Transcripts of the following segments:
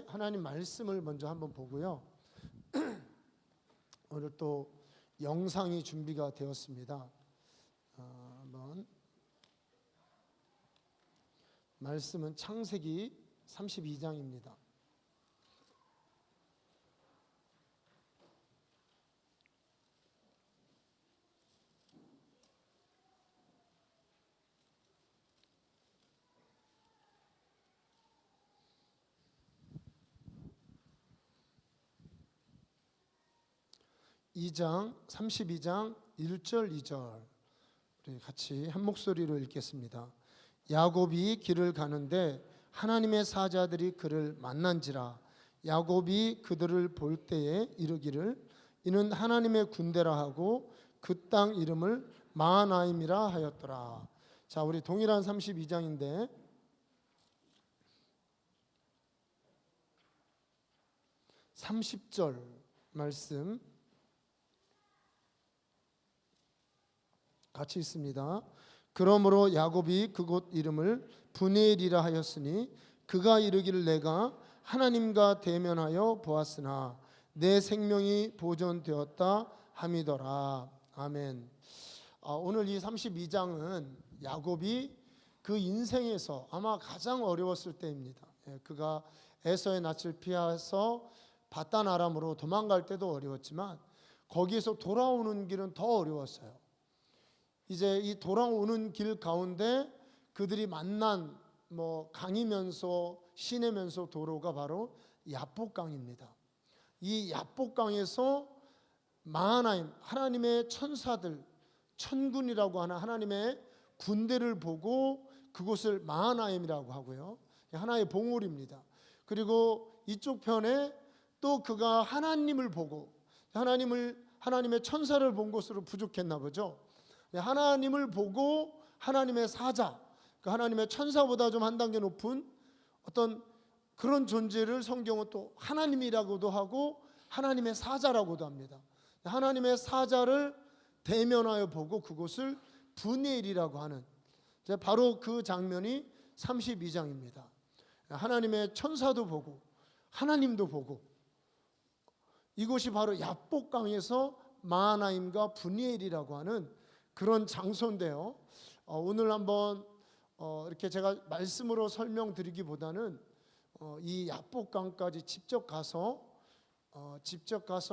하나님 말씀을 먼저 한번 보고요. 오늘 또 영상이 준비가 되었습니다. 한번 말씀은 창세기 32장입니다. (2장) 32장 1절 2절 우리 같이 한 목소리로 읽겠습니다. 야곱이 길을 가는데 하나님의 사자들이 그를 만난지라. 야곱이 그들을 볼 때에 이르기를 이는 하나님의 군대라 하고 그 땅 이름을 마하나임이라 하였더라. 자, 우리 동일한 32장인데 30절 말씀 같이 있습니다. 그러므로 야곱이 그곳 이름을 브네엘이라 하였으니 그가 이르기를 내가 하나님과 대면하여 보았으나 내 생명이 보존되었다 함이더라. 아멘. 오늘 이 32장은 야곱이 그 인생에서 아마 가장 어려웠을 때입니다. 그가 에서의 낯을 피해서 바단 아람으로 도망갈 때도 어려웠지만 거기에서 돌아오는 길은 더 어려웠어요. 이제 이 돌아오는 길 가운데 그들이 만난 강이면서 시내면서 도로가 바로 야복강입니다. 이 야복강에서 마하나임, 하나님의 천사들, 천군이라고 하는 하나님의 군대를 보고 그곳을 마하나임이라고 하고요. 하나의 봉우리입니다. 그리고 이쪽 편에 또 그가 하나님을 보고 하나님의 천사를 본 것으로 부족했나 보죠. 하나님을 보고 하나님의 사자, 그 하나님의 천사보다 좀 한 단계 높은 어떤 그런 존재를 성경은 또 하나님이라고도 하고 하나님의 사자라고도 합니다. 하나님의 사자를 대면하여 보고 그곳을 브네엘이라고 하는 바로 그 장면이 32장입니다. 하나님의 천사도 보고 하나님도 보고 이곳이 바로 야복강에서 마하나임과 브네엘이라고 하는 그런 장소인데요. 오늘 한번 이렇게 제가 말씀으로 설명드리기보다는 이 야복강까지 직접 가서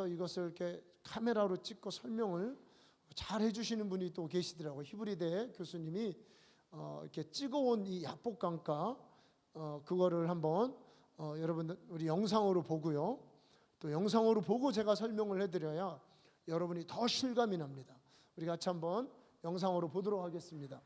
이것을 이렇게 카메라로 찍고 설명을 잘 해주시는 분이 또 계시더라고요. 히브리대 교수님이 이렇게 찍어온 이 야복강가 그거를 한번 여러분들 우리 영상으로 보고요. 또 영상으로 보고 제가 설명을 해드려야 여러분이 더 실감이 납니다. 우리 같이 한번 영상으로 보도록 하겠습니다.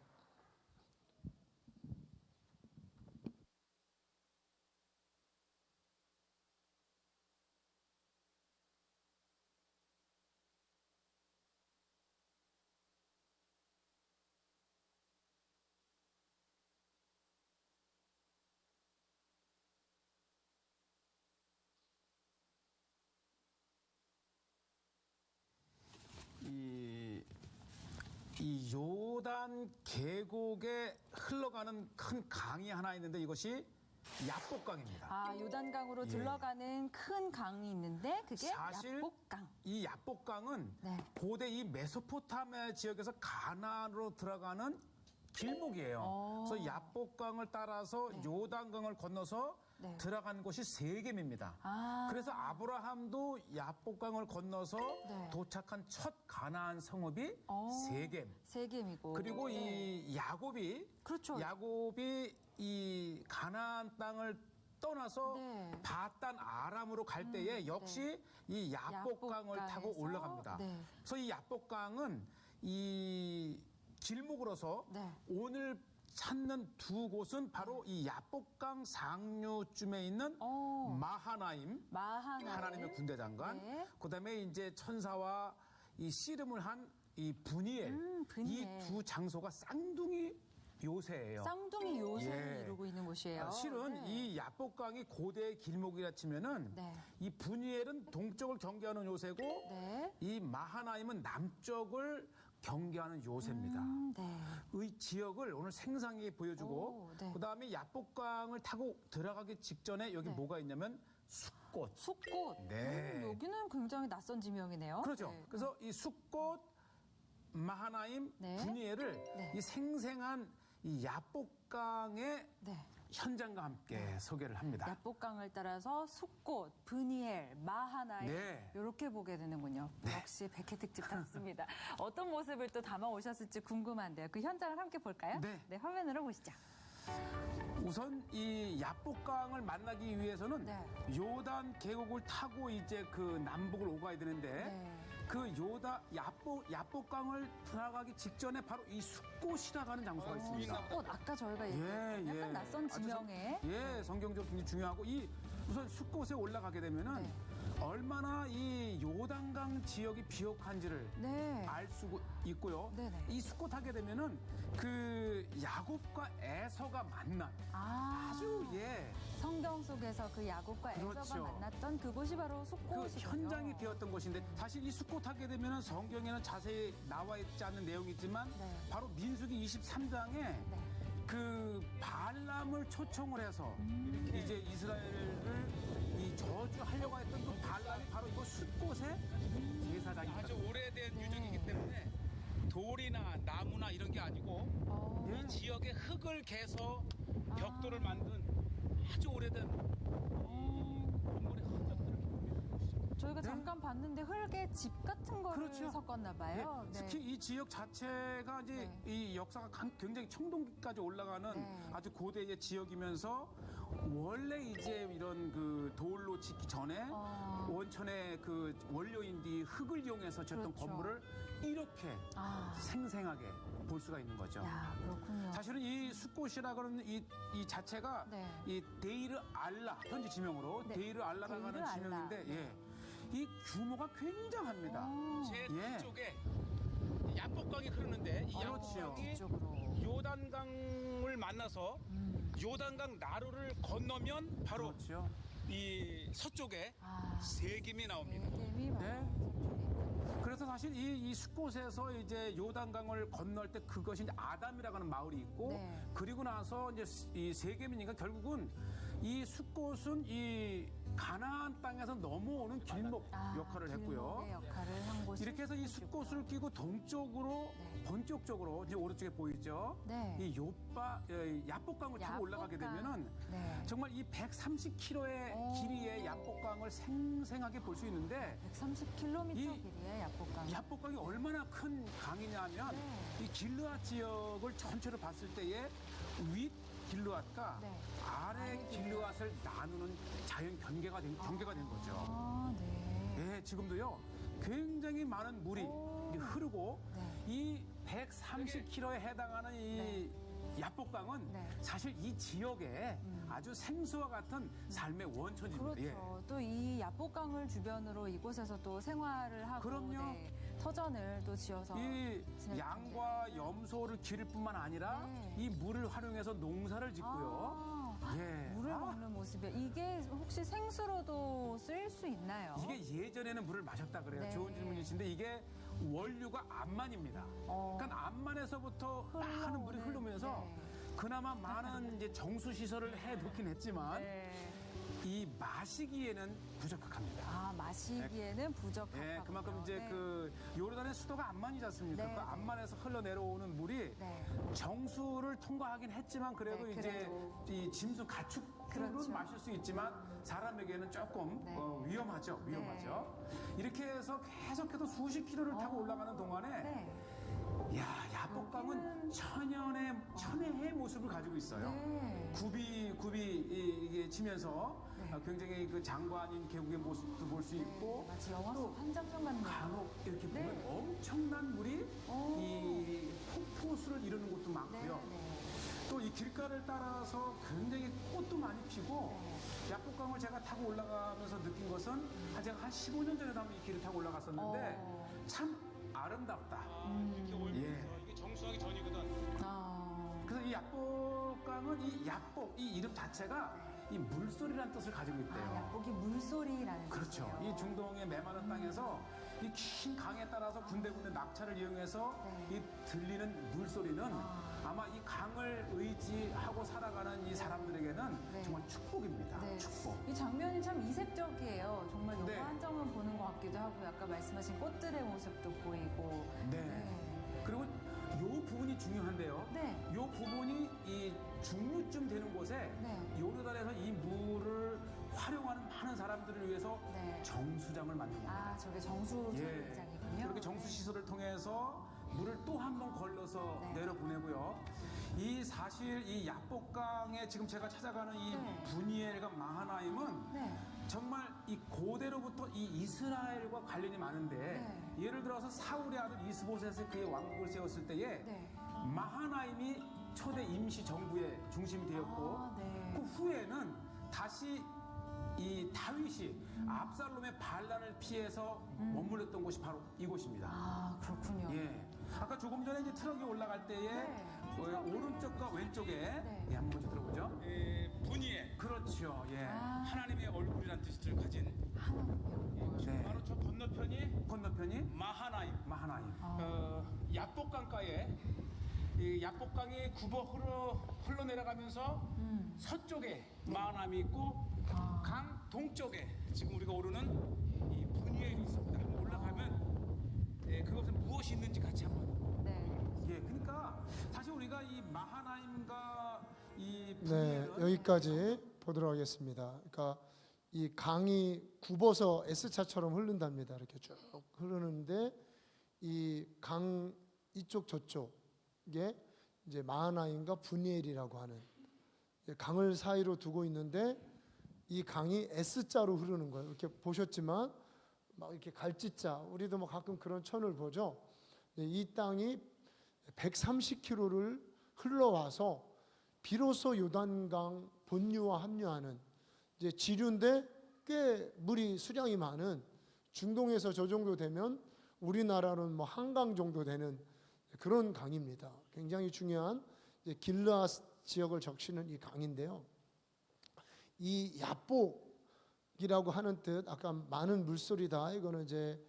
이 요단 계곡에 흘러가는 큰 강이 하나 있는데 이것이 야복강입니다. 요단강으로 들러가는 큰 강이 있는데 그게 사실 야복강. 이 야복강은 고대 이 메소포타미아 지역에서 가나안으로 들어가는 길목이에요. 그래서 야복강을 따라서 요단강을 건너서 들어간 곳이 세겜입니다. 그래서 아브라함도 야복강을 건너서 도착한 첫 가나안 성읍이 세겜이고 그리고 이 야곱이 이 가나안 땅을 떠나서 바단 아람으로 갈 때에 역시 이 야복강을 타고 올라갑니다. 그래서 이 야복강은 이 길목으로서 오늘 찾는 두 곳은 바로 이 야복강 상류쯤에 있는 마하나임, 하나님의 군대 장관, 그다음에 이제 천사와 이 씨름을 한 이 브니엘, 이 두 장소가 쌍둥이 요새예요. 쌍둥이 요새를 이루고 있는 곳이에요. 실은 이 야복강이 고대의 길목이라 치면은 이 브니엘은 동쪽을 경계하는 요새고 이 마하나임은 남쪽을 경계하는 요새입니다. 네. 이 지역을 오늘 생생하게 보여주고 오, 네. 그다음에 야복강을 타고 들어가기 직전에 여기 네. 뭐가 있냐면 숫꽃. 숫꽃. 네. 여기는 굉장히 낯선 지명이네요. 그렇죠. 네. 그래서 이 숫꽃 마하나임 네. 분이엘을 네. 이 생생한 이 야복강의 네. 현장과 함께 소개를 합니다. 야복강을 따라서 숫꽃, 브니엘, 마하나임 네. 이렇게 보게 되는군요. 역시 백회 특집답습니다. 어떤 모습을 또 담아 오셨을지 궁금한데요. 그 현장을 함께 볼까요? 네. 화면으로 보시죠. 우선 이 야복강을 만나기 위해서는 네. 요단 계곡을 타고 이제 그 남북을 오가야 되는데 네. 그 야복강을 들어가기 직전에 바로 이 숫꽃이라고 하는 장소가 있습니다. 숫꽃 아까 저희가 얘기했던 약간 낯선 아주 지명에 성경적으로 굉장히 중요하고 이 우선 숫꽃에 올라가게 되면은 네. 얼마나 이 요단강 지역이 비옥한지를 네. 알 수 있고요. 네네. 이 숫꽃 하게 되면은 그 야곱과 에서가 만난 아주 성경 속에서 그 야곱과 그렇죠. 에서가 만났던 그곳이 바로 그 숫꽃이군요. 현장이 되었던 것인데 사실 이 숫꽃 하게 되면은 성경에는 자세히 나와 있지 않는 내용이지만 네. 바로 민수기 23장에 네. 그 발람을 초청을 해서 이제 이스라엘을 이 저주하려고 했던 그 발람이 바로 이거 숫꽃의 제사장입니다. 아주 오래된 유적이기 때문에 돌이나 나무나 이런 게 아니고 이 지역의 흙을 개서 벽돌을 만든 아주 오래된 이 건물의 흔적들을 보여주시죠. 저희가 잠깐 봤는데 흙에 집 같은 거를 그렇죠. 섞었나 봐요. 예, 특히 이 지역 자체가 이제 이 역사가 굉장히 청동기까지 올라가는 네. 아주 고대의 지역이면서 원래 이제 이런 그 돌로 짓기 전에 원천의 그 원료인디 흙을 이용해서 지었던 그렇죠. 건물을 이렇게 생생하게 볼 수가 있는 거죠. 야, 그렇군요. 사실은 이 숫꽃이라 그러는 이 자체가 네. 이 데이르 알라 현지 지명으로 네. 데이르 알라라고 하는 데이르 알라. 지명인데 네. 이 규모가 굉장합니다. 제 예. 뒤쪽에 야복강이 흐르는데 이 그렇지요. 야복강이 뒤쪽으로. 요단강을 만나서 요단강 나루를 건너면 바로 그렇죠. 이 서쪽에 세김이 나옵니다. 세겜이 바로 네. 저쪽에 그래서 사실 이 숫곳에서 이제 요단강을 건널 때 그것이 이제 아담이라고 하는 마을이 있고 네. 그리고 나서 이제 이 세겜이니까 결국은 이 숫곳은 이 가나안 땅에서 넘어오는 길목 역할을 했고요. 길목의 역할을 한 곳이 이렇게 해서 이 숫곳을 끼고 동쪽으로 네. 본격적으로 이제 오른쪽에 보이죠. 네. 이 야복강을 타고 올라가게 야복강. 되면은 네. 정말 이 130km의 길이의 야복강을 생생하게 볼 수 있는데 130km 이 길이의 야복강. 야복강이 얼마나 큰 강이냐면 네. 이 길르앗 지역을 전체로 봤을 때에 윗 길르앗과 네. 아래 길르앗을 나누는 자연 경계가 된 거죠. 아, 네. 예, 지금도요 굉장히 많은 물이 이제 흐르고 네. 이 130km에 해당하는 이 야복강은 네. 사실 이 지역에 아주 생수와 같은 삶의 원천입니다. 그렇죠. 또 이 야복강을 주변으로 이곳에서 또 생활을 하고 그럼요. 네, 터전을 또 지어서 이 지낼 양과 염소를 기를 뿐만 아니라 네. 이 물을 활용해서 농사를 짓고요. 예. 물을 먹는 모습이요. 이게 혹시 생수로도 쓰일 수 있나요? 이게 예전에는 물을 마셨다 그래요. 네. 좋은 질문이신데 이게 원료가 암만입니다. 그러니까 암만에서부터 많은 물이 흐르면서 네. 그나마 많은 이제 정수 시설을 해놓긴 했지만 네. 이 마시기에는 부적합니다. 아, 마시기에는 부적합하군요. 예, 그만큼 이제 네. 그 요르단의 수도가 암만이지 않습니까? 네, 그 네. 암만에서 흘러내려오는 물이 네. 정수를 통과하긴 했지만 그래도 네, 이제 그래도. 이 짐승 가축들은 그렇죠. 마실 수 있지만 사람에게는 조금 네. 위험하죠. 이렇게 해서 계속해서 수십 킬로를 타고 올라가는 동안에 네. 야, 야복강은 천혜의 모습을 가지고 있어요. 네. 굽이 이게 치면서 굉장히 그 장관인 계곡의 모습도 볼 수 있고 마치 영화 속 한 장면 같네요. 간혹 이렇게 보면 네. 엄청난 물이 이 폭포수를 이루는 곳도 많고요. 네. 또 이 길가를 따라서 굉장히 꽃도 많이 피고 야복강을 제가 타고 올라가면서 느낀 것은 제가 한 15년 전에도 한번 이 길을 타고 올라갔었는데 참 아름답다. 이렇게 올면서 이게 정수하기 전이거든. 아, 그래서 이 야복강은 이 이름 자체가 이 물소리라는 뜻을 가지고 있대요. 아, 약복이 물소리라는 그렇죠. 뜻이에요. 이 중동의 메마른 땅에서 이 긴 강에 따라서 군데군데 낙차를 이용해서 네. 이 들리는 물소리는 아마 이 강을 의지하고 살아가는 이 사람들에게는 네. 정말 축복입니다. 네. 축복. 이 장면이 참 이색적이에요. 정말 영화 네. 한 장면 보는 것 같기도 하고 아까 말씀하신 꽃들의 모습도 보이고. 네. 그리고 요 부분이 중요한데요. 네. 요 부분이 이 중류쯤 되는 곳에 네. 요르단에서 이 물을 활용하는 많은 사람들을 위해서 네. 정수장을 만든 겁니다. 아, 저게 정수 예. 장이군요. 그렇게 정수 시설을 통해서 물을 또 한 번 걸러서 네. 내려보내고요. 이 사실 이 야복강에 지금 제가 찾아가는 이 네. 분이엘과 마하나임은 네. 정말 이 고대로부터 이 이스라엘과 관련이 많은데 네. 예를 들어서 사울의 아들 이스보셋이 그의 왕국을 세웠을 때에 네. 마하나임이 초대 임시 정부의 중심이 되었고 아, 네. 그 후에는 다시 이 다윗이 압살롬의 반란을 피해서 머물렀던 곳이 바로 이곳입니다. 아, 그렇군요. 예. 아까 조금 전에 이제 트럭이 올라갈 때에 네. 오른쪽과 왼쪽에 네. 예, 한번 먼저 들어보죠. 분이에 그렇죠. 예. 아, 하나님의 얼굴이라는 뜻을 가진 하나님이요. 네. 바로 저 건너편이 건너편이 마하나임. 마하나임. 야복강가에 이 야복강이 굽어 흘러내려가면서 서쪽에 마하나임이 있고 아. 강 동쪽에 지금 우리가 오르는 이 분이엘이 있습니다. 한번 올라가면 그것은 무엇이 있는지 같이 한번. 네. 예. 그러니까 사실 우리가 이 마하나임과 이 네, 분이엘은 여기까지 보도록 하겠습니다. 그러니까 이 강이 굽어서 S자처럼 흐른답니다. 이렇게 쭉 흐르는데 이 강 이쪽 저쪽에 이제 마하나임과 분이엘이라고 하는 강을 사이로 두고 있는데 이 강이 S자로 흐르는 거예요. 이렇게 보셨지만 막 이렇게 갈지자, 우리도 뭐 가끔 그런 천을 보죠. 이 땅이 130km를 흘러와서 비로소 요단강 본류와 합류하는 이제 지류인데 꽤 물이 수량이 많은 중동에서 저 정도 되면 우리나라는 뭐 한강 정도 되는 그런 강입니다. 굉장히 중요한 길르앗 지역을 적시는 이 강인데요. 이 야복이라고 하는 뜻, 아까 많은 물소리다. 이거는 이제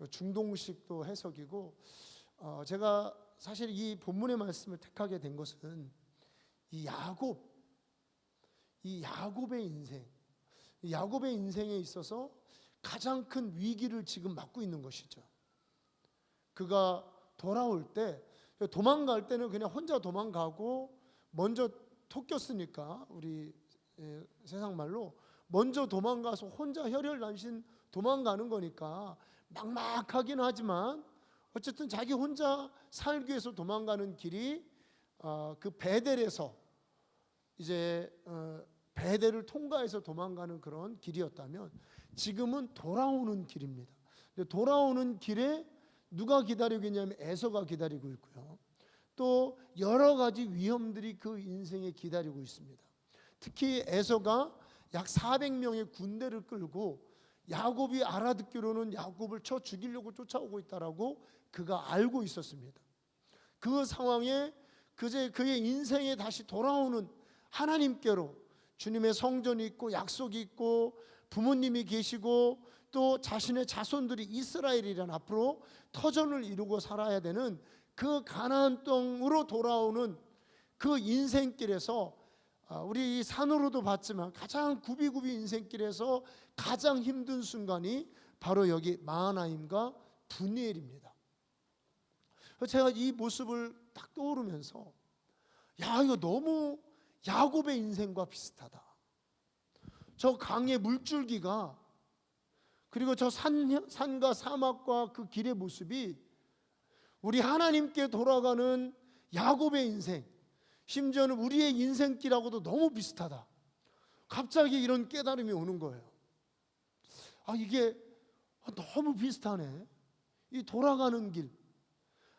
중동식도 해석이고, 제가 사실 이 본문의 말씀을 택하게 된 것은 이 야곱의 인생, 이 야곱의 인생에 있어서 가장 큰 위기를 지금 맞고 있는 것이죠. 그가 돌아올 때, 도망갈 때는 그냥 혼자 도망가고 먼저 토꼈으니까 우리 세상 말로 먼저 도망가서 혼자 혈혈난신 도망가는 거니까 막막하긴 하지만 어쨌든 자기 혼자 살기 위해서 도망가는 길이 그 베델에서 이제 베델을 통과해서 도망가는 그런 길이었다면 지금은 돌아오는 길입니다. 근데 돌아오는 길에 누가 기다리고 있냐면 에서가 기다리고 있고요. 또 여러 가지 위험들이 그 인생에 기다리고 있습니다. 특히 에서가 약 400명의 군대를 끌고 야곱이 알아듣기로는 야곱을 쳐 죽이려고 쫓아오고 있다라고 그가 알고 있었습니다. 그 상황에 그의 인생에 다시 돌아오는 하나님께로 주님의 성전이 있고 약속이 있고 부모님이 계시고 또 자신의 자손들이 이스라엘이란 앞으로 터전을 이루고 살아야 되는 그 가나안 땅으로 돌아오는 그 인생길에서 우리 이 산으로도 봤지만 가장 굽이굽이 인생길에서 가장 힘든 순간이 바로 여기 마하나임과 분이엘입니다. 제가 이 모습을 딱 떠오르면서 야, 이거 너무 야곱의 인생과 비슷하다. 저 강의 물줄기가 그리고 저 산과 사막과 그 길의 모습이 우리 하나님께 돌아가는 야곱의 인생, 심지어는 우리의 인생길하고도 너무 비슷하다. 갑자기 이런 깨달음이 오는 거예요. 이게 너무 비슷하네. 이 돌아가는 길,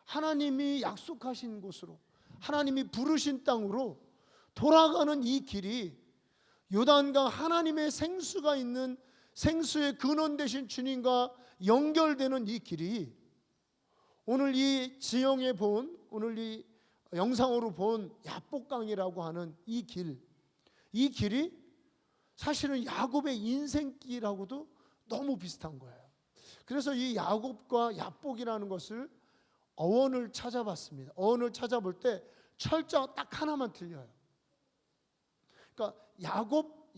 하나님이 약속하신 곳으로, 하나님이 부르신 땅으로 돌아가는 이 길이 요단강 하나님의 생수가 있는 생수의 근원 되신 주님과 연결되는 이 길이 오늘 이 지형에 본, 오늘 이 영상으로 본 야복강이라고 하는 이 길이 사실은 야곱의 인생길하고도 너무 비슷한 거예요. 그래서 이 야곱과 야복이라는 것을 어원을 찾아봤습니다. 어원을 찾아볼 때 철자가 딱 하나만 틀려요. 그러니까 야곱,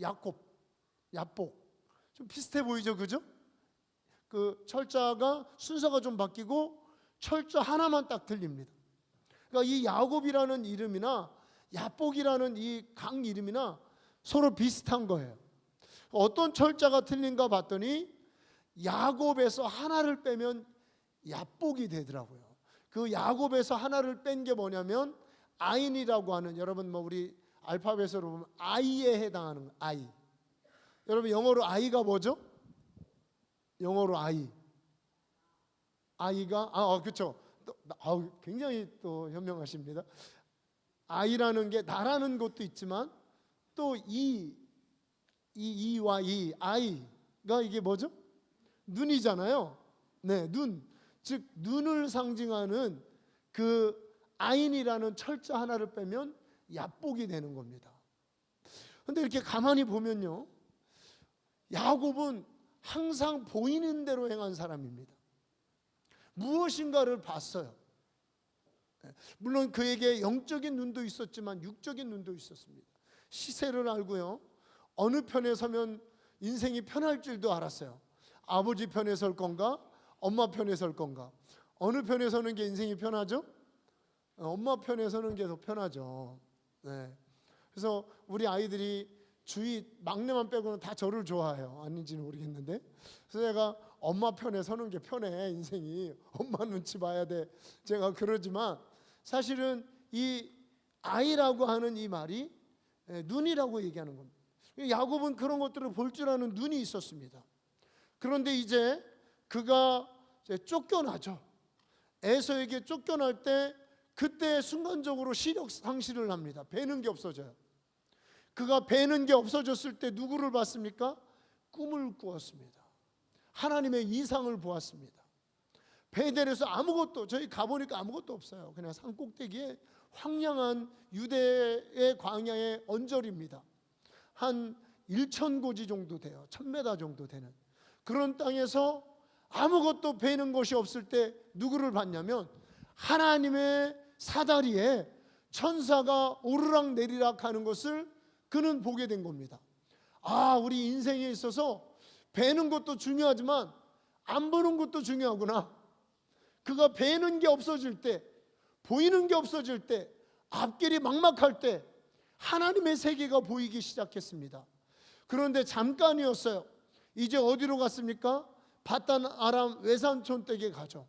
야복 좀 비슷해 보이죠, 그죠? 그 철자가 순서가 좀 바뀌고 철자 하나만 딱 틀립니다. 그러니까 이 야곱이라는 이름이나 야복이라는 이 강 이름이나 서로 비슷한 거예요. 어떤 철자가 틀린가 봤더니 야곱에서 하나를 빼면 야복이 되더라고요. 그 야곱에서 하나를 뺀 게 뭐냐면 아인이라고 하는, 여러분 뭐 우리 알파벳으로 보면 I에 해당하는 I. 여러분 영어로 I가 뭐죠? 영어로 I. I가 그렇죠. 굉장히 또 현명하십니다. I라는 게 나라는 것도 있지만 또 이와 이 I가 이게 뭐죠? 눈이잖아요. 네, 눈. 즉 눈을 상징하는 그 아인이라는 철자 하나를 빼면 야복이 되는 겁니다. 그런데 이렇게 가만히 보면요, 야곱은 항상 보이는 대로 행한 사람입니다. 무엇인가를 봤어요. 물론 그에게 영적인 눈도 있었지만 육적인 눈도 있었습니다. 시세를 알고요, 어느 편에 서면 인생이 편할 줄도 알았어요. 아버지 편에 설 건가, 엄마 편에 설 건가. 어느 편에 서는 게 인생이 편하죠? 엄마 편에 서는 게 더 편하죠. 네. 그래서 우리 아이들이 주위 막내만 빼고는 다 저를 좋아해요. 아닌지는 모르겠는데. 그래서 제가 엄마 편에 서는 게 편해, 인생이. 엄마 눈치 봐야 돼. 제가 그러지만 사실은 이 아이라고 하는 이 말이 눈이라고 얘기하는 겁니다. 야곱은 그런 것들을 볼 줄 아는 눈이 있었습니다. 그런데 이제 그가 쫓겨나죠. 에서에게 쫓겨날 때 그때 순간적으로 시력 상실을 합니다. 배는 게 없어져요. 그가 배는 게 없어졌을 때 누구를 봤습니까? 꿈을 꾸었습니다. 하나님의 이상을 보았습니다. 베델에서 아무것도, 저희 가보니까 아무것도 없어요. 그냥 산 꼭대기에 황량한 유대의 광야의 언저리입니다. 한 1,000고지 정도 돼요. 1,000m 정도 되는 그런 땅에서 아무것도 베는 것이 없을 때 누구를 봤냐면 하나님의 사다리에 천사가 오르락 내리락 하는 것을 그는 보게 된 겁니다. 우리 인생에 있어서 베는 것도 중요하지만 안 보는 것도 중요하구나. 그가 베는 게 없어질 때, 보이는 게 없어질 때, 앞길이 막막할 때 하나님의 세계가 보이기 시작했습니다. 그런데 잠깐이었어요. 이제 어디로 갔습니까? 바단 아람 외삼촌 댁에 가죠.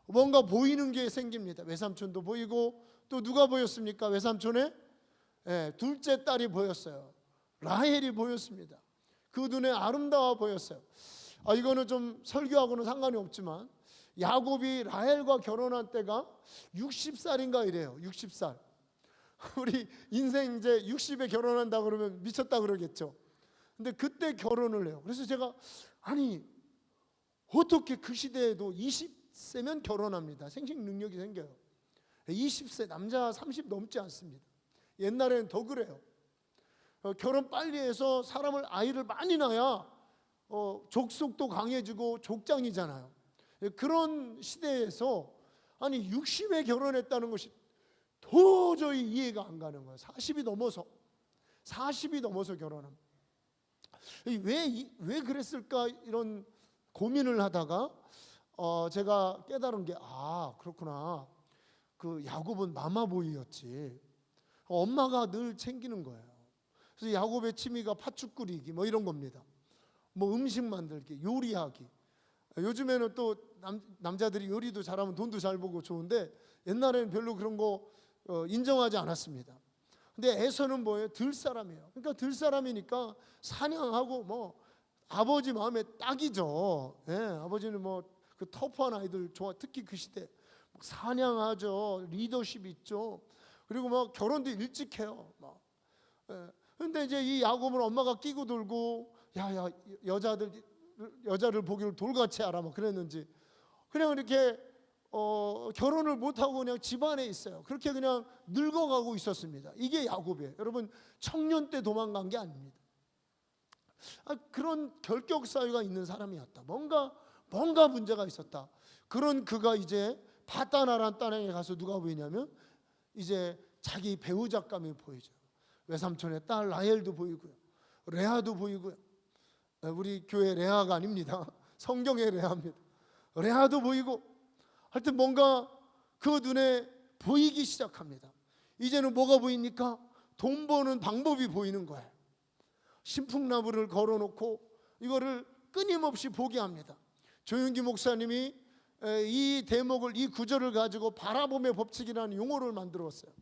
뭔가 보이는 게 생깁니다. 외삼촌도 보이고 또 누가 보였습니까? 외삼촌의 둘째 딸이 보였어요. 라헬이 보였습니다. 그 눈에 아름다워 보였어요. 이거는 좀 설교하고는 상관이 없지만 야곱이 라헬과 결혼한 때가 60살인가 이래요. 60살. 우리 인생 이제 60에 결혼한다 그러면 미쳤다 그러겠죠. 근데 그때 결혼을 해요. 그래서 제가 어떻게 그 시대에도 20세면 결혼합니다. 생식 능력이 생겨요. 20세, 남자 30 넘지 않습니다. 옛날에는 더 그래요. 결혼 빨리 해서 아이를 많이 낳아야 족속도 강해지고 족장이잖아요. 그런 시대에서 60에 결혼했다는 것이 도저히 이해가 안 가는 거예요. 40이 넘어서 결혼합니다. 왜 그랬을까 이런 고민을 하다가 제가 깨달은 게 그렇구나. 그 야곱은 마마보이였지. 엄마가 늘 챙기는 거예요. 그래서 야곱의 취미가 팥죽 끓이기 뭐 이런 겁니다. 뭐 음식 만들기, 요리하기. 요즘에는 또 남자들이 요리도 잘하면 돈도 잘 벌고 좋은데 옛날에는 별로 그런 거 인정하지 않았습니다. 근데 에서는 뭐예요? 들사람이에요. 그러니까 들사람이니까 사냥하고 뭐 아버지 마음에 딱이죠. 아버지는 뭐 그 터프한 아이들 좋아. 특히 그 시대 사냥하죠. 리더십 있죠. 그리고 막 결혼도 일찍 해요. 그런데 이제 이 야곱은 엄마가 끼고 돌고 여자를 보기를 돌같이 알아 막 그랬는지 그냥 이렇게 결혼을 못하고 그냥 집안에 있어요. 그렇게 그냥 늙어가고 있었습니다. 이게 야곱이에요. 여러분 청년 때 도망간 게 아닙니다. 그런 결격 사유가 있는 사람이었다. 뭔가 문제가 있었다. 그런 그가 이제 바다나란 땅에 가서 누가 보이냐면 이제 자기 배우자감이 보이죠. 외삼촌의 딸 라헬도 보이고요, 레아도 보이고요. 우리 교회 레아가 아닙니다. 성경의 레아입니다. 레아도 보이고, 하여튼 뭔가 그 눈에 보이기 시작합니다. 이제는 뭐가 보입니까? 돈 버는 방법이 보이는 거예요. 신풍나무를 걸어놓고 이거를 끊임없이 보게 합니다. 조윤기 목사님이 이 대목을, 이 구절을 가지고 바라봄의 법칙이라는 용어를 만들었어요.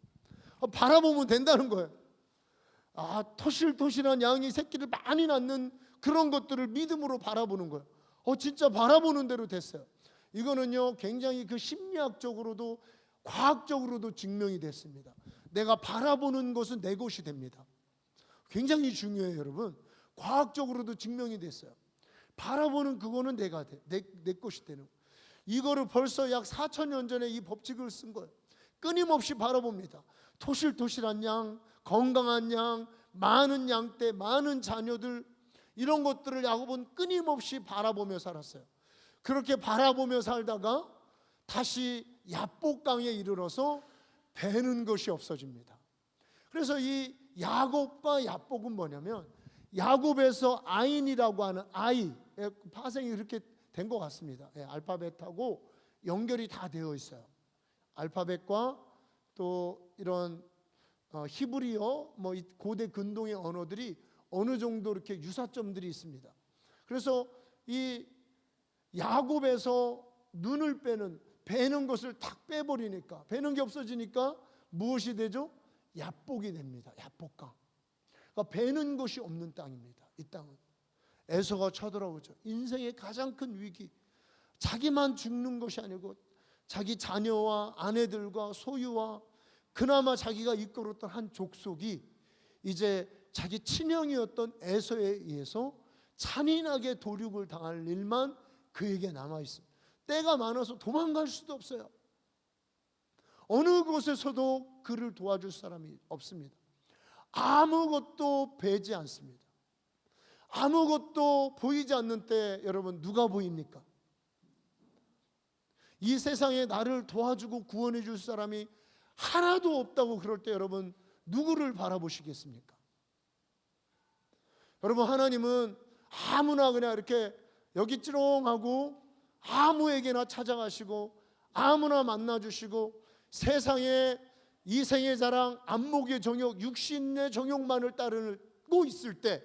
바라보면 된다는 거예요. 토실토실한 양이 새끼를 많이 낳는 그런 것들을 믿음으로 바라보는 거예요. 진짜 바라보는 대로 됐어요. 이거는요 굉장히 그 심리학적으로도 과학적으로도 증명이 됐습니다. 내가 바라보는 것은 내 것이 됩니다. 굉장히 중요해요, 여러분. 과학적으로도 증명이 됐어요. 바라보는 그거는 내가 돼. 내 것이 되는 거예요. 이거를 벌써 약 4,000년 전에 이 법칙을 쓴 거예요. 끊임없이 바라봅니다. 토실토실한 양, 건강한 양, 많은 양떼, 많은 자녀들, 이런 것들을 야곱은 끊임없이 바라보며 살았어요. 그렇게 바라보며 살다가 다시 야복강에 이르러서 배는 것이 없어집니다. 그래서 이 야곱과 야복은 뭐냐면, 야곱에서 아인이라고 하는 아이, 파생이 그렇게 된 것 같습니다. 알파벳하고 연결이 다 되어 있어요. 알파벳과 또 이런 히브리어, 뭐 고대 근동의 언어들이 어느 정도 이렇게 유사점들이 있습니다. 그래서 이 야곱에서 눈을 베는 것을 탁 빼버리니까, 베는 게 없어지니까 무엇이 되죠? 야복이 됩니다. 야복강. 그러니까 베는 것이 없는 땅입니다. 이 땅은 에서가 쳐들어오죠. 인생의 가장 큰 위기, 자기만 죽는 것이 아니고 자기 자녀와 아내들과 소유와 그나마 자기가 이끌었던 한 족속이 이제 자기 친형이었던 에서에 의해서 잔인하게 도륙을 당할 일만 그에게 남아 있습니다. 때가 많아서 도망갈 수도 없어요. 어느 곳에서도 그를 도와줄 사람이 없습니다. 아무것도 배지 않습니다. 아무것도 보이지 않는 때 여러분 누가 보입니까? 이 세상에 나를 도와주고 구원해 줄 사람이 하나도 없다고 그럴 때 여러분 누구를 바라보시겠습니까? 여러분, 하나님은 아무나 그냥 이렇게 여기 찌롱하고 아무에게나 찾아가시고 아무나 만나주시고 세상에 이생의 자랑, 안목의 정욕, 육신의 정욕만을 따르고 있을 때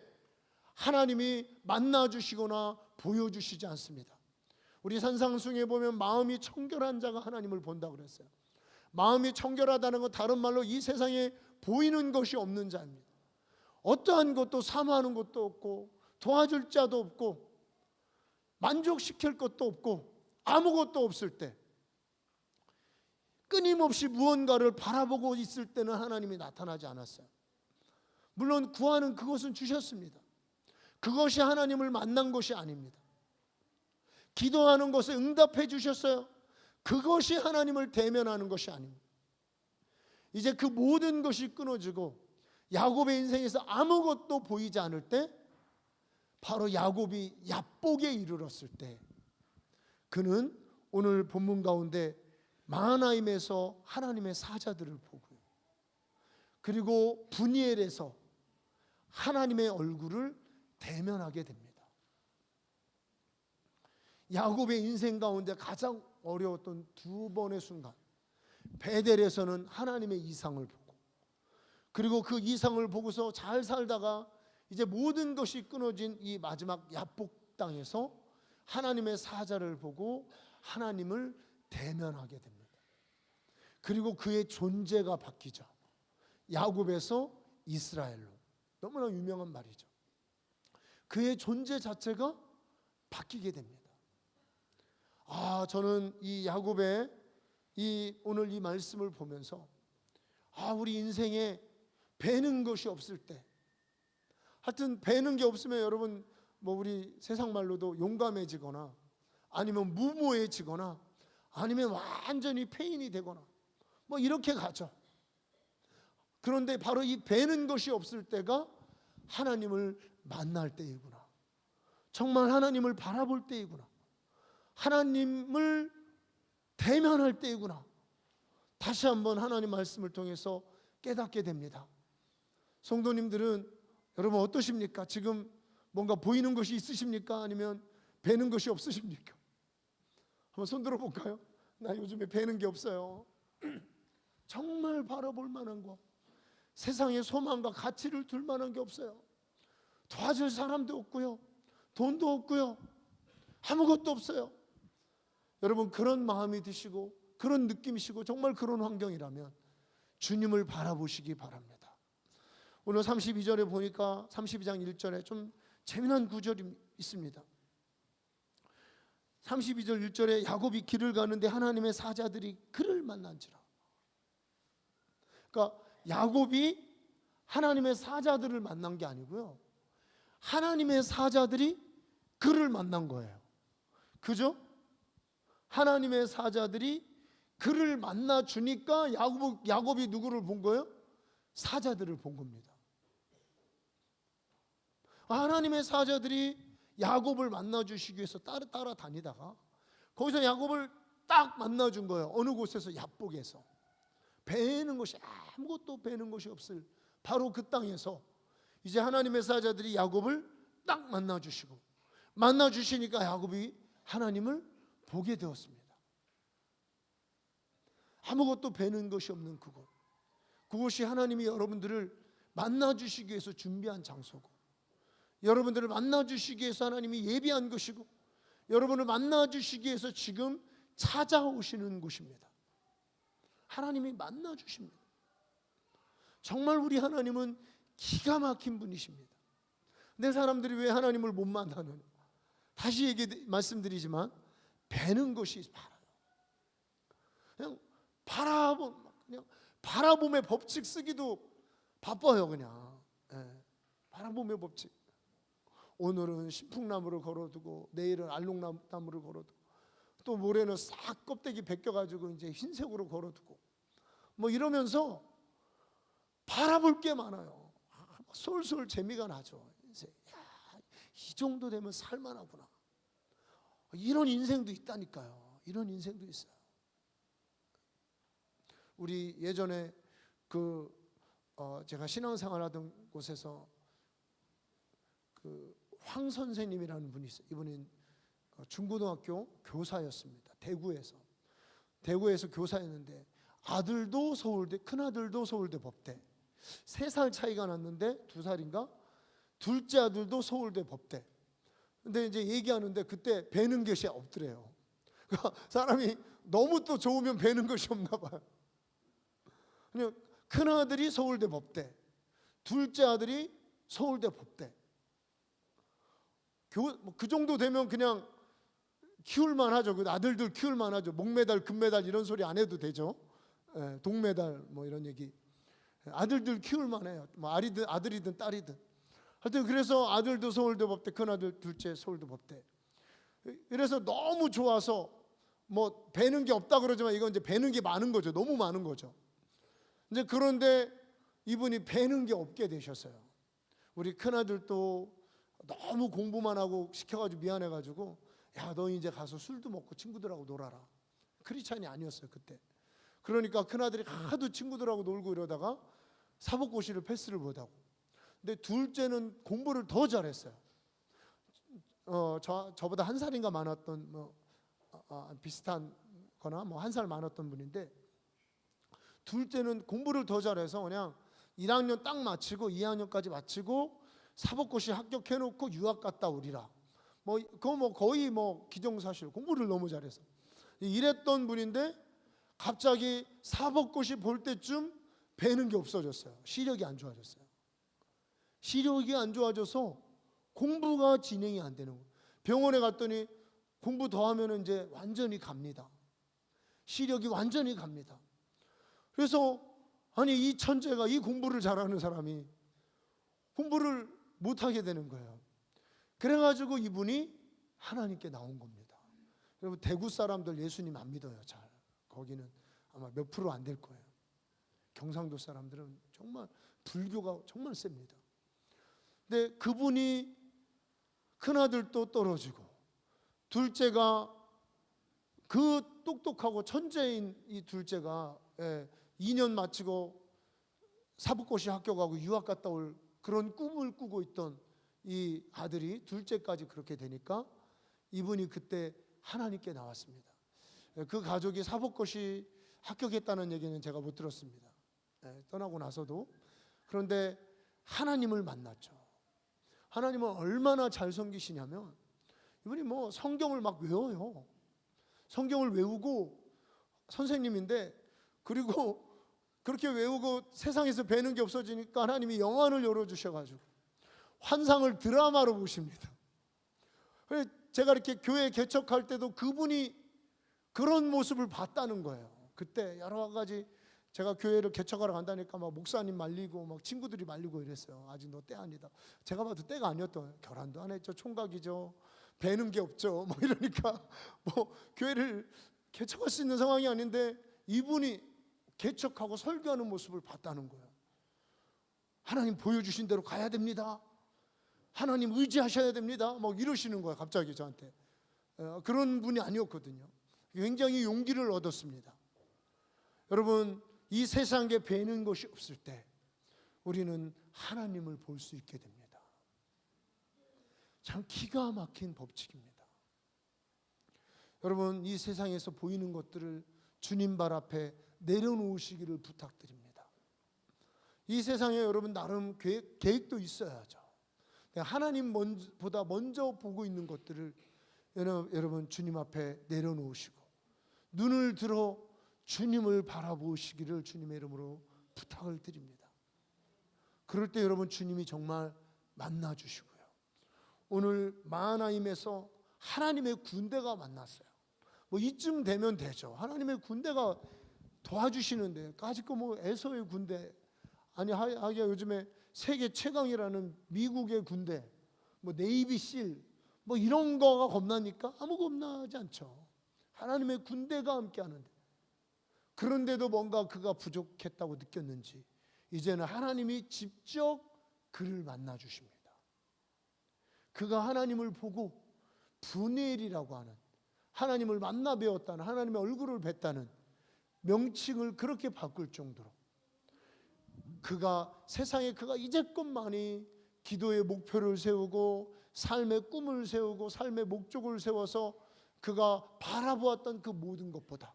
하나님이 만나주시거나 보여주시지 않습니다. 우리 산상수에 보면 마음이 청결한 자가 하나님을 본다고 그랬어요. 마음이 청결하다는 건 다른 말로 이 세상에 보이는 것이 없는 자입니다. 어떠한 것도 사모하는 것도 없고 도와줄 자도 없고 만족시킬 것도 없고 아무것도 없을 때, 끊임없이 무언가를 바라보고 있을 때는 하나님이 나타나지 않았어요. 물론 구하는 그것은 주셨습니다. 그것이 하나님을 만난 것이 아닙니다. 기도하는 것에 응답해 주셨어요. 그것이 하나님을 대면하는 것이 아닙니다. 이제 그 모든 것이 끊어지고 야곱의 인생에서 아무것도 보이지 않을 때, 바로 야곱이 야복에 이르렀을 때, 그는 오늘 본문 가운데 마하나임에서 하나님의 사자들을 보고요, 그리고 분이엘에서 하나님의 얼굴을 대면하게 됩니다. 야곱의 인생 가운데 가장 어려웠던 두 번의 순간, 베델에서는 하나님의 이상을 보고, 그리고 그 이상을 보고서 잘 살다가 이제 모든 것이 끊어진 이 마지막 야복 땅에서 하나님의 사자를 보고 하나님을 대면하게 됩니다. 그리고 그의 존재가 바뀌죠. 야곱에서 이스라엘로. 너무나 유명한 말이죠. 그의 존재 자체가 바뀌게 됩니다. 저는 이 야곱의 오늘 이 말씀을 보면서 우리 인생에 배는 것이 없을 때, 하여튼 배는 게 없으면 여러분 뭐 우리 세상 말로도 용감해지거나 아니면 무모해지거나 아니면 완전히 폐인이 되거나 뭐 이렇게 가죠. 그런데 바로 이 배는 것이 없을 때가 하나님을 만날 때이구나. 정말 하나님을 바라볼 때이구나. 하나님을 대면할 때이구나. 다시 한번 하나님 말씀을 통해서 깨닫게 됩니다. 성도님들은 여러분 어떠십니까? 지금 뭔가 보이는 것이 있으십니까? 아니면 뵈는 것이 없으십니까? 한번 손 들어볼까요? 나 요즘에 뵈는 게 없어요. 정말 바라볼 만한 거, 세상에 소망과 가치를 둘 만한 게 없어요. 도와줄 사람도 없고요, 돈도 없고요, 아무것도 없어요. 여러분 그런 마음이 드시고 그런 느낌이시고 정말 그런 환경이라면 주님을 바라보시기 바랍니다. 오늘 32절에 보니까 32장 1절에 좀 재미난 구절이 있습니다. 32절 1절에 야곱이 길을 가는데 하나님의 사자들이 그를 만난지라. 그러니까 야곱이 하나님의 사자들을 만난 게 아니고요, 하나님의 사자들이 그를 만난 거예요. 그죠? 하나님의 사자들이 그를 만나 주니까 야곱이 누구를 본 거예요? 사자들을 본 겁니다. 하나님의 사자들이 야곱을 만나 주시기 위해서 따라다니다가 거기서 야곱을 딱 만나 준 거예요. 어느 곳에서? 야복에서. 배는 것이 아무것도 배는 것이 없을 바로 그 땅에서 이제 하나님의 사자들이 야곱을 딱 만나 주시고, 만나 주시니까 야곱이 하나님을 보게 되었습니다. 아무것도 배는 것이 없는 그곳, 그곳이 하나님이 여러분들을 만나 주시기 위해서 준비한 장소고, 여러분들을 만나 주시기 위해서 하나님이 예비한 것이고, 여러분을 만나 주시기 위해서 지금 찾아오시는 곳입니다. 하나님이 만나 주십니다. 정말 우리 하나님은 기가 막힌 분이십니다. 근데 사람들이 왜 하나님을 못 만나느냐? 다시 말씀드리지만 배는 것이 바라요. 그냥 바라봄의 법칙 쓰기도 바빠요. 그냥 바라봄의 법칙. 오늘은 신풍나무를 걸어두고 내일은 알록나무를 걸어두고 또 모레는 싹 껍데기 벗겨가지고 이제 흰색으로 걸어두고 뭐 이러면서 바라볼 게 많아요. 솔솔 재미가 나죠. 인생. 야, 이 정도 되면 살만하구나. 이런 인생도 있다니까요. 이런 인생도 있어요. 우리 예전에 제가 신앙생활하던 곳에서 황 선생님이라는 분이 있어요. 이분은 중고등학교 교사였습니다. 대구에서 교사였는데 아들도 서울대, 큰아들도 서울대 법대, 3살 차이가 났는데 2살인가? 둘째 아들도 서울대 법대. 근데 이제 얘기하는데 그때 배는 것이 없더래요. 그러니까 사람이 너무 또 좋으면 배는 것이 없나 봐요. 그냥 큰아들이 서울대 법대, 둘째 아들이 서울대 법대. 그 정도 되면 그냥 키울만 하죠. 그 아들들 키울만 하죠. 목메달, 금메달 이런 소리 안 해도 되죠. 동메달 뭐 이런 얘기. 아들들 키울만 해요. 뭐 아들이든 딸이든. 하여튼 그래서 아들도 서울대 법대, 큰아들 둘째 서울대 법대. 그래서 너무 좋아서 뭐 배는 게 없다 그러지만 이건 이제 배는 게 많은 거죠. 너무 많은 거죠. 이제 그런데 이분이 배는 게 없게 되셨어요. 우리 큰아들도 너무 공부만 하고 시켜가지고 미안해가지고 야, 너 이제 가서 술도 먹고 친구들하고 놀아라. 크리스찬이 아니었어요 그때. 그러니까 큰아들이 하도 친구들하고 놀고 이러다가 사법고시를 패스를 못하고, 근데 둘째는 공부를 더 잘했어요. 저보다 1살인가 많았던 비슷한 거나 뭐 1살 많았던 분인데, 둘째는 공부를 더 잘해서 그냥 1학년 딱 마치고 2학년까지 마치고 사법고시 합격해놓고 유학 갔다 오리라. 그거 뭐 거의 뭐 기정사실. 공부를 너무 잘해서 이랬던 분인데 갑자기 사법고시 볼 때쯤 배는 게 없어졌어요. 시력이 안 좋아졌어요. 시력이 안 좋아져서 공부가 진행이 안 되는 거예요. 병원에 갔더니 공부 더 하면 이제 완전히 갑니다. 시력이 완전히 갑니다. 그래서 아니 이 천재가, 이 공부를 잘하는 사람이 공부를 못하게 되는 거예요. 그래가지고 이분이 하나님께 나온 겁니다. 여러분 대구 사람들 예수님 안 믿어요. 잘. 거기는 아마 몇 프로 안 될 거예요. 경상도 사람들은 정말 불교가 정말 셉니다. 근데 그분이 큰아들도 떨어지고 둘째가 그 똑똑하고 천재인 이 둘째가 2년 마치고 사법고시 합격하고 유학 갔다 올 그런 꿈을 꾸고 있던 이 아들이 둘째까지 그렇게 되니까 이분이 그때 하나님께 나왔습니다. 그 가족이 사법고시 합격했다는 얘기는 제가 못 들었습니다. 떠나고 나서도. 그런데 하나님을 만났죠. 하나님은 얼마나 잘 섬기시냐면 이분이 뭐 성경을 막 외워요. 성경을 외우고 선생님인데 그리고 그렇게 외우고 세상에서 배는 게 없어지니까 하나님이 영안을 열어주셔가지고 환상을 드라마로 보십니다. 제가 이렇게 교회 개척할 때도 그분이 그런 모습을 봤다는 거예요. 그때 여러 가지 제가 교회를 개척하러 간다니까 막 목사님 말리고 막 친구들이 말리고 이랬어요. 아직 너 때 아니다. 제가 봐도 때가 아니었던, 결혼도 안 했죠. 총각이죠. 배는 게 없죠. 뭐 이러니까 뭐 교회를 개척할 수 있는 상황이 아닌데 이분이 개척하고 설교하는 모습을 봤다는 거예요. 하나님 보여주신 대로 가야 됩니다. 하나님 의지하셔야 됩니다. 막 이러시는 거예요. 갑자기 저한테. 그런 분이 아니었거든요. 굉장히 용기를 얻었습니다. 여러분, 이 세상에 배는 것이 없을 때 우리는 하나님을 볼 수 있게 됩니다. 참 기가 막힌 법칙입니다. 여러분, 이 세상에서 보이는 것들을 주님 발 앞에 내려놓으시기를 부탁드립니다. 이 세상에 여러분 나름 계획도 있어야죠. 하나님보다 먼저 보고 있는 것들을 여러분 주님 앞에 내려놓으시고 눈을 들어 주님을 바라보시기를 주님의 이름으로 부탁을 드립니다. 그럴 때 여러분 주님이 정말 만나 주시고요. 오늘 마하나임에서 하나님의 군대가 만났어요. 뭐 이쯤 되면 되죠. 하나님의 군대가 도와주시는데 아직도 뭐 에서의 군대 아니 하기야 요즘에 세계 최강이라는 미국의 군대 뭐 네이비 실 뭐 이런 거가 겁나니까 아무 겁나지 않죠. 하나님의 군대가 함께 하는데 그런데도 뭔가 그가 부족했다고 느꼈는지 이제는 하나님이 직접 그를 만나 주십니다. 그가 하나님을 보고 분엘이라고 하는 하나님을 만나 배웠다는 하나님의 얼굴을 뵀다는 명칭을 그렇게 바꿀 정도로 그가 세상에 그가 이제껏만이 기도의 목표를 세우고 삶의 꿈을 세우고 삶의 목적을 세워서 그가 바라보았던 그 모든 것보다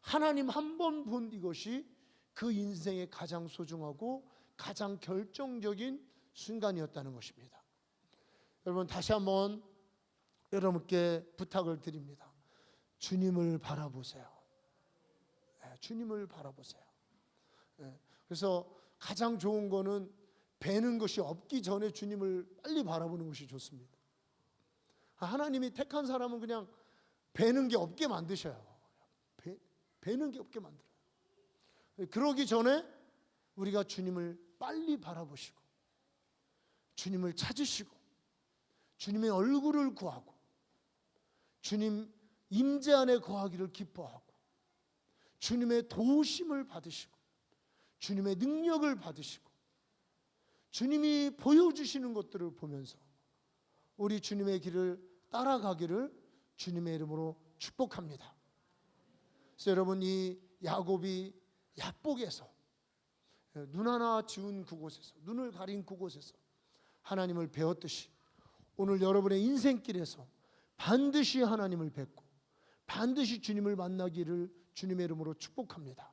하나님 한 번 본 이것이 그 인생의 가장 소중하고 가장 결정적인 순간이었다는 것입니다. 여러분 다시 한번 여러분께 부탁을 드립니다. 주님을 바라보세요. 주님을 바라보세요. 그래서 가장 좋은 거는 배는 것이 없기 전에 주님을 빨리 바라보는 것이 좋습니다. 하나님이 택한 사람은 그냥 배는 게 없게 만드셔요. 배는 게 없게 만들어요. 그러기 전에 우리가 주님을 빨리 바라보시고 주님을 찾으시고 주님의 얼굴을 구하고 주님 임재 안에 거하기를 기뻐하고 주님의 도우심을 받으시고 주님의 능력을 받으시고 주님이 보여주시는 것들을 보면서 우리 주님의 길을 따라가기를 주님의 이름으로 축복합니다. 그래서 여러분 이 야곱이 야복에서 눈 하나 지운 그곳에서 눈을 가린 그곳에서 하나님을 배웠듯이 오늘 여러분의 인생길에서 반드시 하나님을 뵙고 반드시 주님을 만나기를 주님의 이름으로 축복합니다.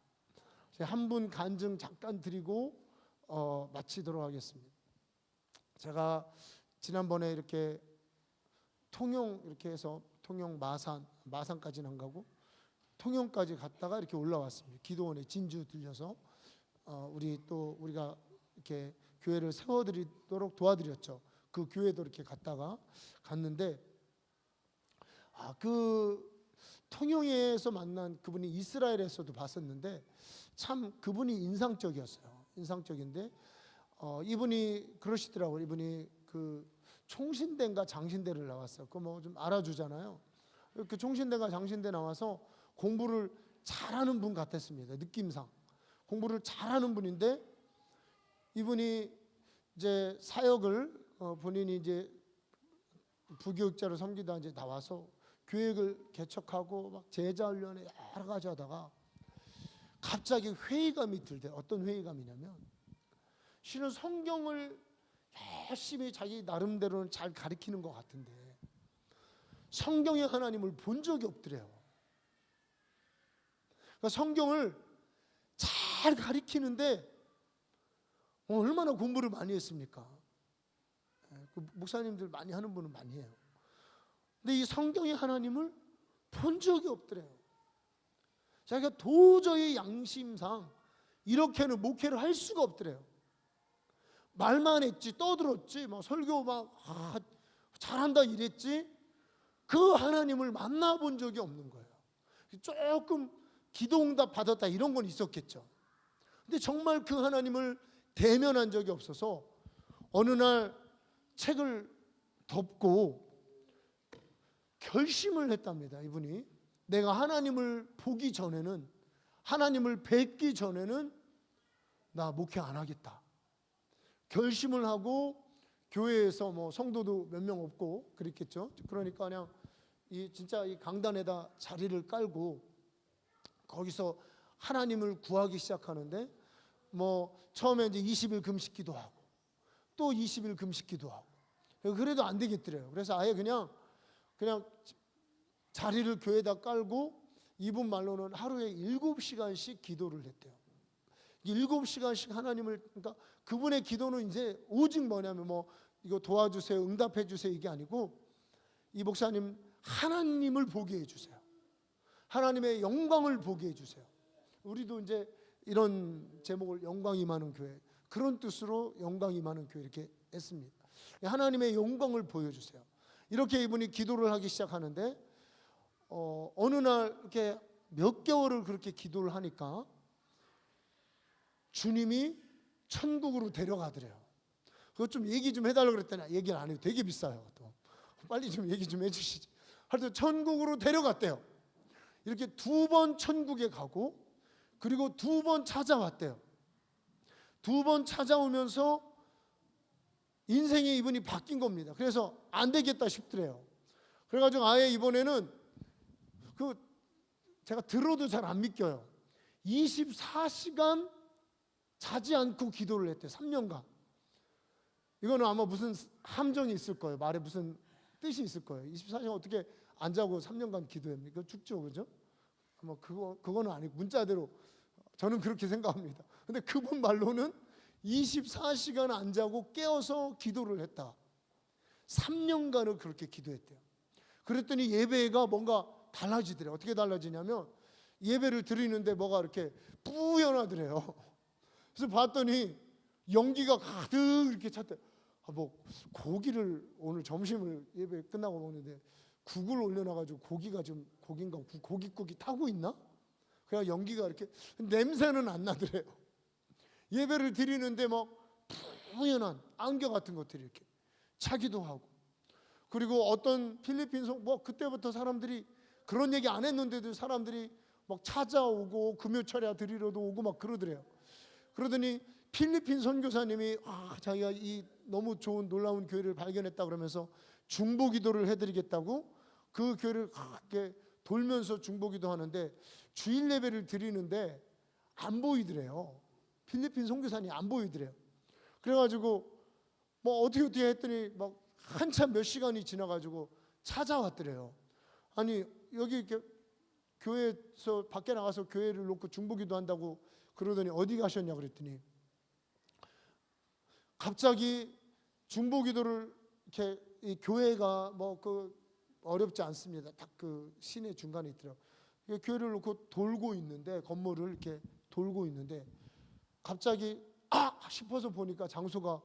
한 분 간증 잠깐 드리고 마치도록 하겠습니다. 제가 지난번에 이렇게 통영 이렇게 해서 통영 마산까지는 안 가고 통영까지 갔다가 이렇게 올라왔습니다. 기도원에 진주 들려서 우리가 이렇게 교회를 세워드리도록 도와드렸죠. 그 교회도 이렇게 갔는데 그 통영에서 만난 그분이 이스라엘에서도 봤었는데 참 그분이 인상적이었어요. 인상적인데 이분이 그러시더라고요. 이분이 그 총신대인가 장신대를 나왔어요. 그거 뭐 좀 알아주잖아요. 그 총신대가 장신대 나와서 공부를 잘하는 분 같았습니다. 느낌상 공부를 잘하는 분인데 이분이 이제 사역을 본인이 이제 부교육자로 섬기다 이제 나와서 교육을 개척하고 막 제자 훈련에 여러 가지 하다가 갑자기 회의감이 들대. 어떤 회의감이냐면 실은 성경을 열심히 자기 나름대로는 잘 가르치는 것 같은데 성경의 하나님을 본 적이 없더래요. 그러니까 성경을 잘 가르치는데 얼마나 공부를 많이 했습니까? 그 목사님들 많이 하는 분은 많이 해요. 근데 이 성경의 하나님을 본 적이 없더래요. 자기가 도저히 양심상 이렇게는 목회를 할 수가 없더래요. 말만 했지, 떠들었지, 막 설교 막 잘한다 이랬지 그 하나님을 만나본 적이 없는 거예요. 조금 기도응답 받았다 이런 건 있었겠죠. 근데 정말 그 하나님을 대면한 적이 없어서 어느 날 책을 덮고 결심을 했답니다. 이분이 내가 하나님을 보기 전에는, 하나님을 뵙기 전에는 나 목회 안 하겠다 결심을 하고 교회에서 뭐 성도도 몇 명 없고 그랬겠죠. 그러니까 그냥 진짜 이 강단에다 자리를 깔고 거기서 하나님을 구하기 시작하는데 뭐 처음에 이제 20일 금식 기도하고 또 20일 금식 기도하고 그래도 안 되겠더래요. 그래서 아예 그냥 자리를 교회에다 깔고 이분 말로는 하루에 7시간씩 기도를 했대요. 7시간씩 하나님을, 그러니까 그분의 기도는 이제 오직 뭐냐면 뭐 이거 도와주세요, 응답해 주세요 이게 아니고 이 목사님 하나님을 보게 해주세요. 하나님의 영광을 보게 해주세요. 우리도 이제 이런 제목을 영광 임하는 교회, 그런 뜻으로 영광 임하는 교회 이렇게 했습니다. 하나님의 영광을 보여주세요. 이렇게 이분이 기도를 하기 시작하는데 어느 날 이렇게 몇 개월을 그렇게 기도를 하니까 주님이 천국으로 데려가더래요. 그것 좀 얘기 좀 해달라고 그랬더니 얘기를 안 해요. 되게 비싸요. 또 빨리 좀 얘기 좀 해주시지. 하여튼 천국으로 데려갔대요. 이렇게 2번 천국에 가고 그리고 2번 찾아왔대요. 2번 찾아오면서 인생이 이분이 바뀐 겁니다. 그래서 안 되겠다 싶더래요. 그래가지고 아예 이번에는 제가 들어도 잘 안 믿겨요. 24시간 자지 않고 기도를 했대요. 3년간. 이거는 아마 무슨 함정이 있을 거예요. 말에 무슨 뜻이 있을 거예요. 24시간 어떻게 안 자고 3년간 기도합니까? 죽죠, 그죠? 아마 그거는 아니고 문자대로 저는 그렇게 생각합니다. 근데 그분 말로는 24시간 안 자고 깨어서 기도를 했다. 3년간을 그렇게 기도했대요. 그랬더니 예배가 뭔가 달라지더래요. 어떻게 달라지냐면 예배를 드리는데 뭐가 이렇게 뿌연하더래요. 그래서 봤더니 연기가 가득 이렇게 찼대. 뭐 고기를 오늘 점심을 예배 끝나고 먹는데 국을 올려놔가지고 고기가 좀 고기인가 고깃국이 타고 있나? 그냥 연기가 이렇게 냄새는 안 나더래요. 예배를 드리는데 막 뿌연한 안개 같은 것들이 이렇게 차기도 하고 그리고 어떤 필리핀 뭐 그때부터 사람들이 그런 얘기 안 했는데도 사람들이 막 찾아오고 금요철야 드리러도 오고 막 그러더래요. 그러더니 필리핀 선교사님이 자기가 이 너무 좋은 놀라운 교회를 발견했다 그러면서 중보기도를 해드리겠다고 그 교회를 이렇게 돌면서 중보기도 하는데 주일 예배를 드리는데 안 보이더래요. 필리핀 선교사님이 안 보이더래요. 그래가지고 뭐 어떻게 했더니 막 한참 몇 시간이 지나가지고 찾아왔더래요. 아니 여기 이렇게 교회에서 밖에 나가서 교회를 놓고 중보기도 한다고 그러더니 어디 가셨냐 그랬더니 갑자기 중보기도를 이렇게 이 교회가 뭐 그 어렵지 않습니다. 딱 그 시내 중간에 있더라고요. 교회를 놓고 돌고 있는데 건물을 이렇게 돌고 있는데 갑자기 싶어서 보니까 장소가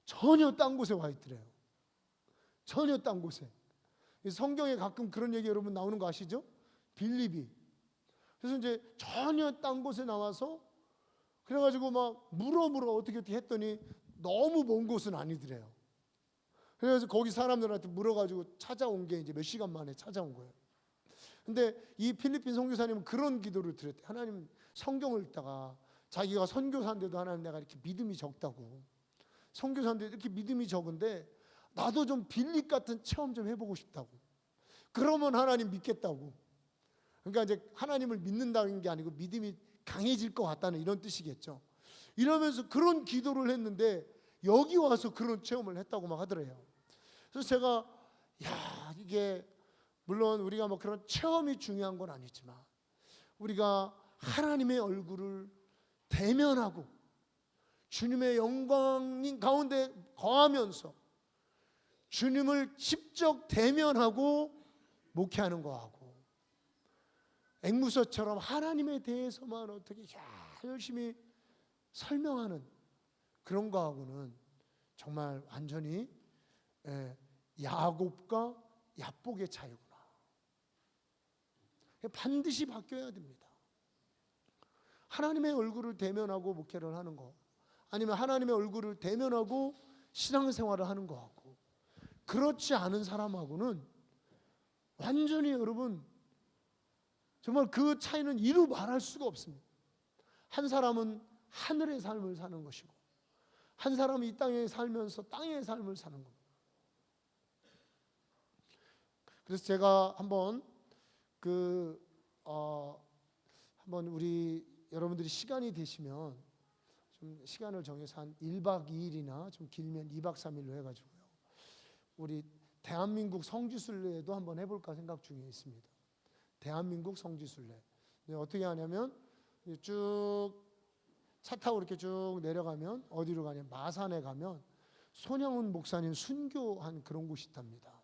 전혀 딴 곳에 와 있더래요. 전혀 딴 곳에. 성경에 가끔 그런 얘기 여러분 나오는 거 아시죠? 빌립이. 그래서 이제 전혀 딴 곳에 나와서 그래가지고 막 물어 어떻게 했더니 너무 먼 곳은 아니더래요. 그래서 거기 사람들한테 물어가지고 찾아온 게 이제 몇 시간 만에 찾아온 거예요. 근데 이 필리핀 선교사님은 그런 기도를 드렸대. 하나님 성경을 읽다가 자기가 선교사인데도 하나님 내가 이렇게 믿음이 적다고 선교사인데 이렇게 믿음이 적은데 나도 좀 빌립 같은 체험 좀 해보고 싶다고. 그러면 하나님 믿겠다고. 그러니까 이제 하나님을 믿는다는 게 아니고 믿음이 강해질 것 같다는 이런 뜻이겠죠. 이러면서 그런 기도를 했는데 여기 와서 그런 체험을 했다고 막 하더래요. 그래서 제가 이게 물론 우리가 뭐 그런 체험이 중요한 건 아니지만 우리가 하나님의 얼굴을 대면하고 주님의 영광인 가운데 거하면서 주님을 직접 대면하고 목회하는 거하고 앵무새처럼 하나님에 대해서만 어떻게 열심히 설명하는 그런 거하고는 정말 완전히 야곱과 야복의 차이구나. 반드시 바뀌어야 됩니다. 하나님의 얼굴을 대면하고 목회를 하는 거, 아니면 하나님의 얼굴을 대면하고 신앙생활을 하는 거하고 그렇지 않은 사람하고는 완전히 여러분 정말 그 차이는 이루 말할 수가 없습니다. 한 사람은 하늘의 삶을 사는 것이고 한 사람은 이 땅에 살면서 땅의 삶을 사는 겁니다. 그래서 제가 한번 한번 우리 여러분들이 시간이 되시면 좀 시간을 정해서 한 1박 2일이나 좀 길면 2박 3일로 해가지고요. 우리 대한민국 성지순례도 한번 해볼까 생각 중에 있습니다. 대한민국 성지순례. 어떻게 하냐면 쭉 차 타고 이렇게 쭉 내려가면 어디로 가냐면 마산에 가면 손영훈 목사님 순교한 그런 곳이 있답니다.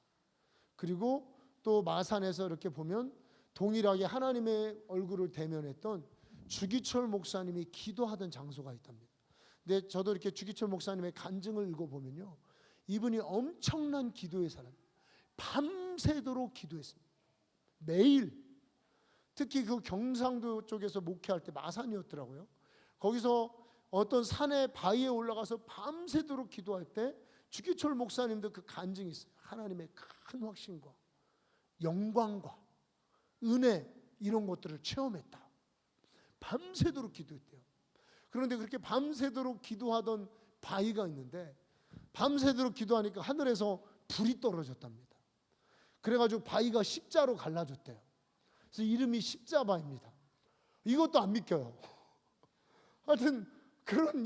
그리고 또 마산에서 이렇게 보면 동일하게 하나님의 얼굴을 대면했던 주기철 목사님이 기도하던 장소가 있답니다. 근데 저도 이렇게 주기철 목사님의 간증을 읽어보면요, 이분이 엄청난 기도의 사람, 밤새도록 기도했습니다. 매일. 특히 그 경상도 쪽에서 목회할 때 마산이었더라고요. 거기서 어떤 산의 바위에 올라가서 밤새도록 기도할 때 주기철 목사님도 그 간증이 있어요. 하나님의 큰 확신과 영광과 은혜 이런 것들을 체험했다. 밤새도록 기도했대요. 그런데 그렇게 밤새도록 기도하던 바위가 있는데 밤새도록 기도하니까 하늘에서 불이 떨어졌답니다. 그래가지고 바위가 십자로 갈라졌대요. 그래서 이름이 십자바입니다. 이것도 안 믿겨요. 하여튼 그런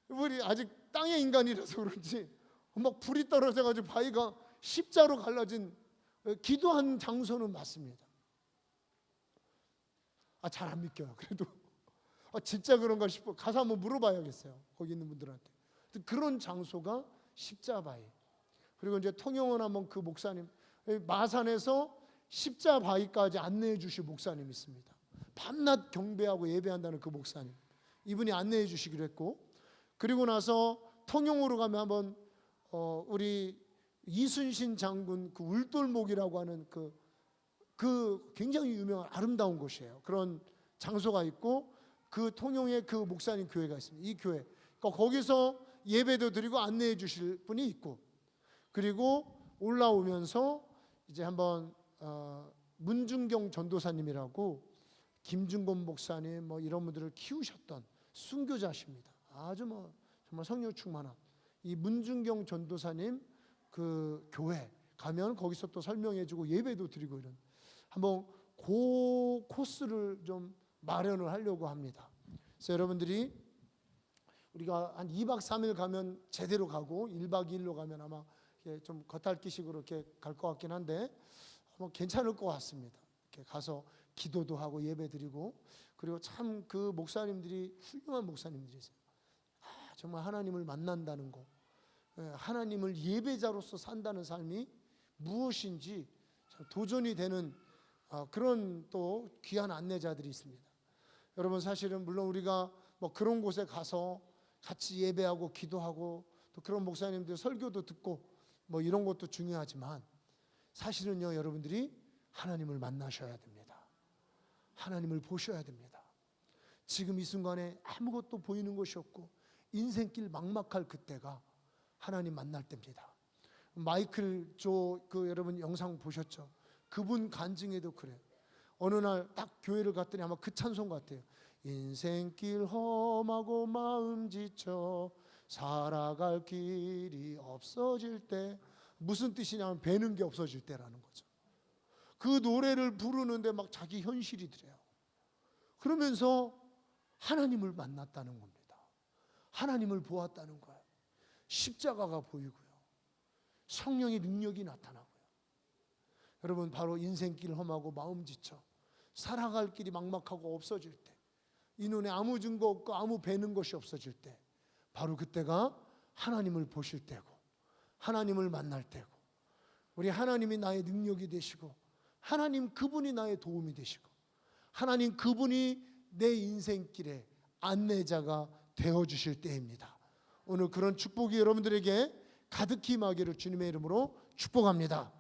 우리 아직 땅의 인간이라서 그런지 막 불이 떨어져가지고 바위가 십자로 갈라진 기도한 장소는 맞습니다. 잘 안 믿겨요. 그래도 진짜 그런가 싶어 가서 한번 물어봐야겠어요. 거기 있는 분들한테. 그런 장소가 십자바위. 그리고 이제 통영원 한번 그 목사님 마산에서 십자바위까지 안내해 주실 목사님 있습니다. 밤낮 경배하고 예배한다는 그 목사님. 이분이 안내해 주시기로 했고, 그리고 나서 통영으로 가면 한번 우리 이순신 장군 그 울돌목이라고 하는 그 굉장히 유명한 아름다운 곳이에요. 그런 장소가 있고 그 통영에 그 목사님 교회가 있습니다. 이 교회. 그러니까 거기서 예배도 드리고 안내해 주실 분이 있고, 그리고 올라오면서 이제 한번 문중경 전도사님이라고 김중곤 목사님 뭐 이런 분들을 키우셨던 순교자십니다. 아주 뭐 정말 성령 충만한 이 문중경 전도사님 그 교회 가면 거기서 또 설명해주고 예배도 드리고 이런 한번 그 코스를 좀 마련을 하려고 합니다. 그래서 여러분들이 우리가 한 2박 3일 가면 제대로 가고 1박 2일로 가면 아마 좀 겉핥기식으로 이렇게 갈 것 같긴 한데 뭐 괜찮을 것 같습니다. 이렇게 가서 기도도 하고 예배 드리고, 그리고 참 그 목사님들이 훌륭한 목사님들이세요. 정말 하나님을 만난다는 거, 하나님을 예배자로서 산다는 삶이 무엇인지 도전이 되는 그런 또 귀한 안내자들이 있습니다. 여러분 사실은 물론 우리가 뭐 그런 곳에 가서 같이 예배하고 기도하고 또 그런 목사님들 설교도 듣고 뭐 이런 것도 중요하지만 사실은요, 여러분들이 하나님을 만나셔야 됩니다. 하나님을 보셔야 됩니다. 지금 이 순간에 아무것도 보이는 것이 없고 인생길 막막할 그때가 하나님 만날 때입니다. 마이클 조 여러분 영상 보셨죠? 그분 간증에도 그래요. 어느 날 딱 교회를 갔더니 아마 그 찬송 같아요. 인생길 험하고 마음 지쳐 살아갈 길이 없어질 때. 무슨 뜻이냐면 배는 게 없어질 때라는 거죠. 그 노래를 부르는데 막 자기 현실이 들어요. 그러면서 하나님을 만났다는 겁니다. 하나님을 보았다는 거예요. 십자가가 보이고요. 성령의 능력이 나타나고요. 여러분, 바로 인생길 험하고 마음 지쳐 살아갈 길이 막막하고 없어질 때, 이 눈에 아무 증거 없고 아무 배는 것이 없어질 때, 바로 그때가 하나님을 보실 때고 하나님을 만날 때고, 우리 하나님이 나의 능력이 되시고 하나님 그분이 나의 도움이 되시고 하나님 그분이 내 인생길의 안내자가 되어주실 때입니다. 오늘 그런 축복이 여러분들에게 가득히 임하기를 주님의 이름으로 축복합니다.